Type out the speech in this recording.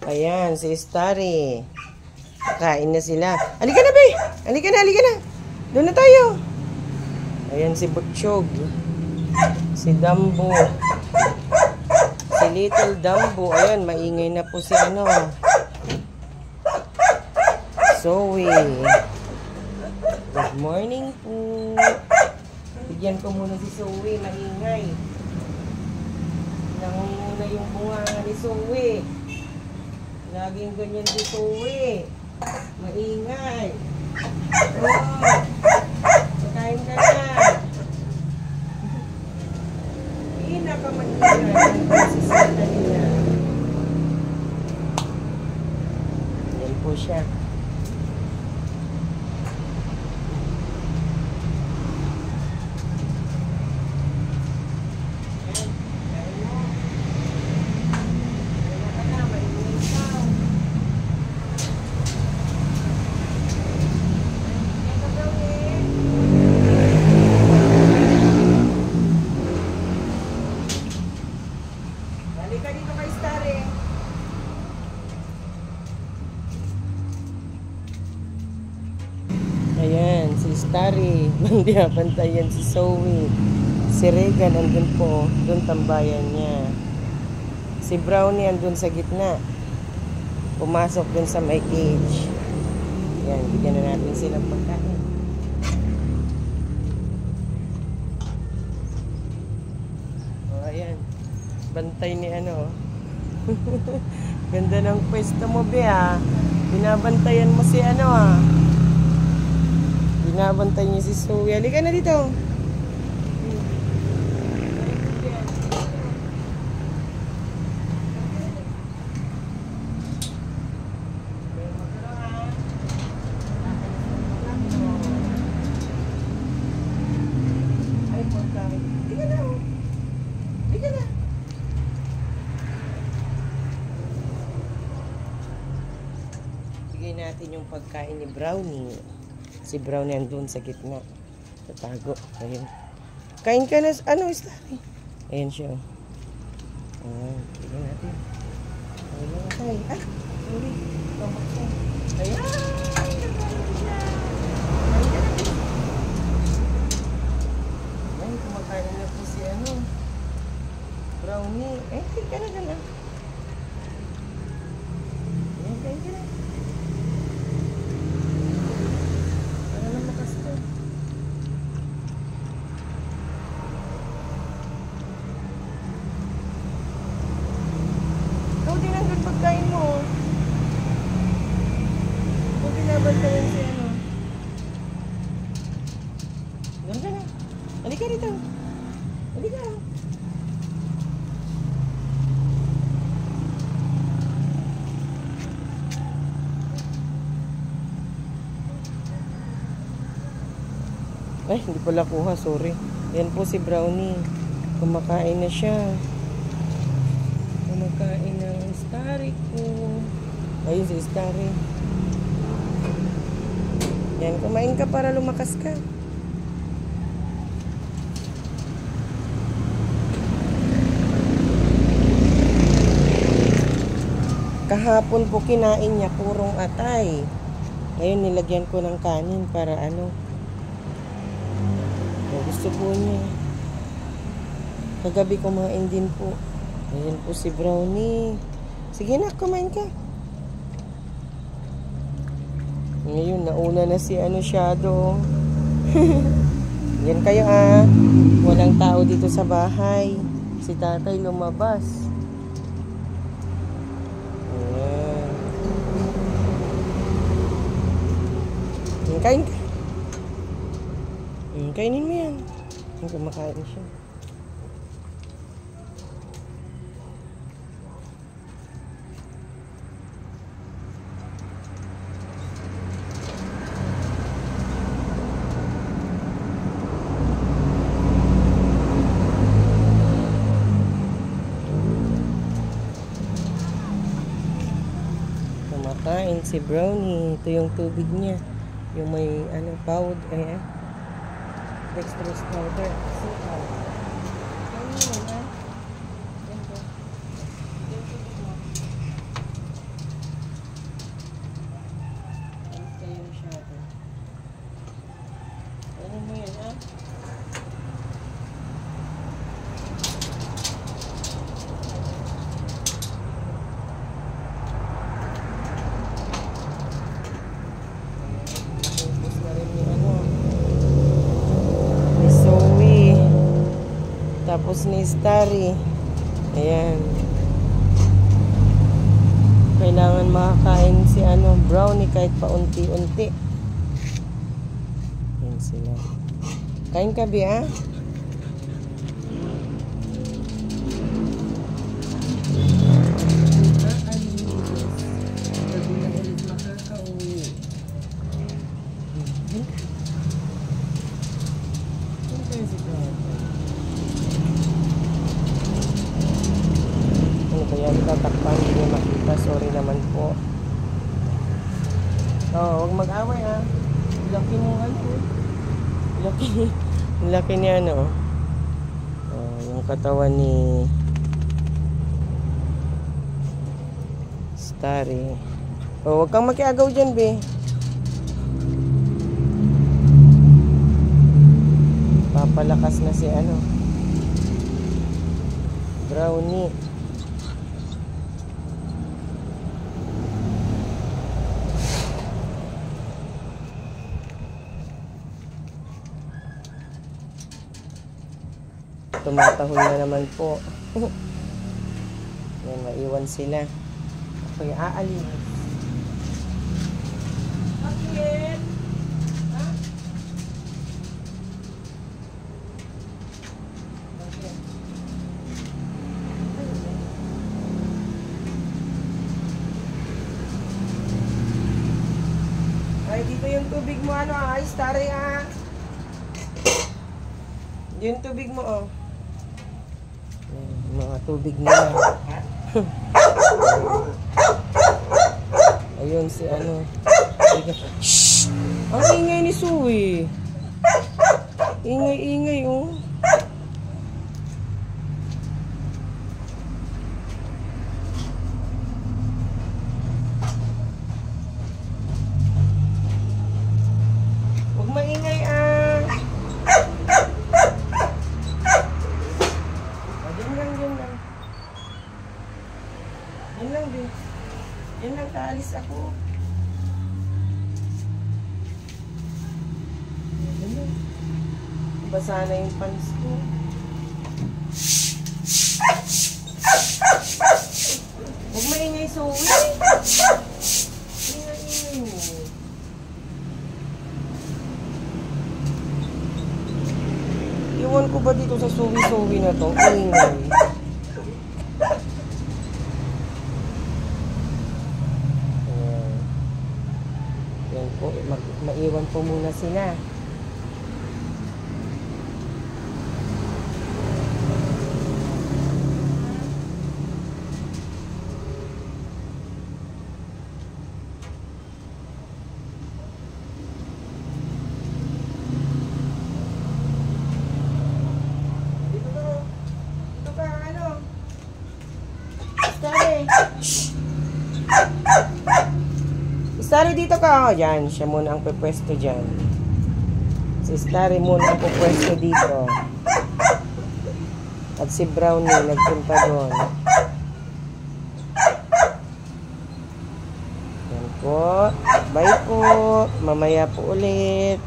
Ayan, si Starry. Kain na sila. Halika na, be! Halika na, halika na. Doon na tayo. Ayan si Butchog. Si Dumbo. Si Little Dumbo. Ayan, maingay na po si ano. Zoe. Good morning po. Bigyan ko muna si Zoe. Maingay. Nangunguna yung bunga ni Zoe. Laging ganyan si Zoe. Maingay. Oh. Pakain ka na. Pinaka-maingay ang sisita nila. Yan po siya. Ayan, si Starry. Bantayan si Zoe. Si Regan andun po. Doon tambayan niya. Si Brownie andun sa gitna. Pumasok dun sa may cage. Ayan, bigyan na natin silang pagkain. O, ayan. Bantay ni ano. Ganda ng pwesto mo, be, ha. Binabantayan mo si ano, ha. Binabantay niya si Zoe. Halika na dito. Bigay natin yung pagkain ni Brownie. Si Brownie andun sa gitna. Tatago. Ayun. Kain ka na. Ano, Starry? Ayan siya. Ayan. Bigyan natin. Ayan. Ay. Ah. Sorry. Tomak siya. Ayan. Ayan. Kumakain na po si ano. Brownie. Eh, kain ka na gana. Ayan, kain ka na. Pagkain mo. Kung binabantayan si ano. Doon ka na. Halika rito. Halika. Ay, hindi pala kuha. Sorry. Yan po si Brownie. Kumakain na siya. Kumakain ng Starry ko. Ayun si Starry. Yan, kumain ka para lumakas ka. Kahapon po kinain niya purong atay. Ngayon nilagyan ko ng kanin para ano. Gusto po niya. Kagabi kumain din po. Ayan po si Brownie. Sige na, kumain ka. Ngayon, nauna na si ano, Shadow. Yan kayo, ah. Walang tao dito sa bahay. Si tatay lumabas. Ayan. Kain ka. Kainin mo yan. Kumakain siya. Kumakain si Brownie. Ito yung tubig niya. Yung may ano, powder. Ayan. Dextrose powder. Sitaw. Kainin mo na. Yan po. Yan tubig mo. Tapos ni Starry. Ayan. Kailangan makakain si Brownie kahit paunti-unti. Ayan sila. Kain ka, Bi, ah? Kaya tatakpan, hindi niya makita. Sorry naman po. Huwag mag-away, ha. Laki mo laki niya, yung katawan ni Starry. Huwag kang makiagaw dyan, be. Papalakas na si Brownie. Tumatahol na naman po. Yan, maiwan sila. Ako'y aalis. Bakit? Ha? Bakit? Ay, dito yung tubig mo, ay, Starry, ah. Yung tubig mo, oh. Mga tubig nila. Ayun si Shhh! Ang ingay ni Sui. Ingay, oh. Huwag maingay, ah. Yan lang, din. Yan lang, kaalis ako. Yan lang. Basa na yung pants ko. Huwag maingay, Zoe. Ingay mo. Iwan ko ba dito sa Zoe na to? Ingay. Yan po, maiwan po muna sila. Dito ka, Starry. Starry, dito ka. Yan, siya muna ang pupwesto dyan. Si Starry muna ang pupwesto dito. At si Brownie nagpunta doon. Yan po. Bye po. Mamaya po ulit.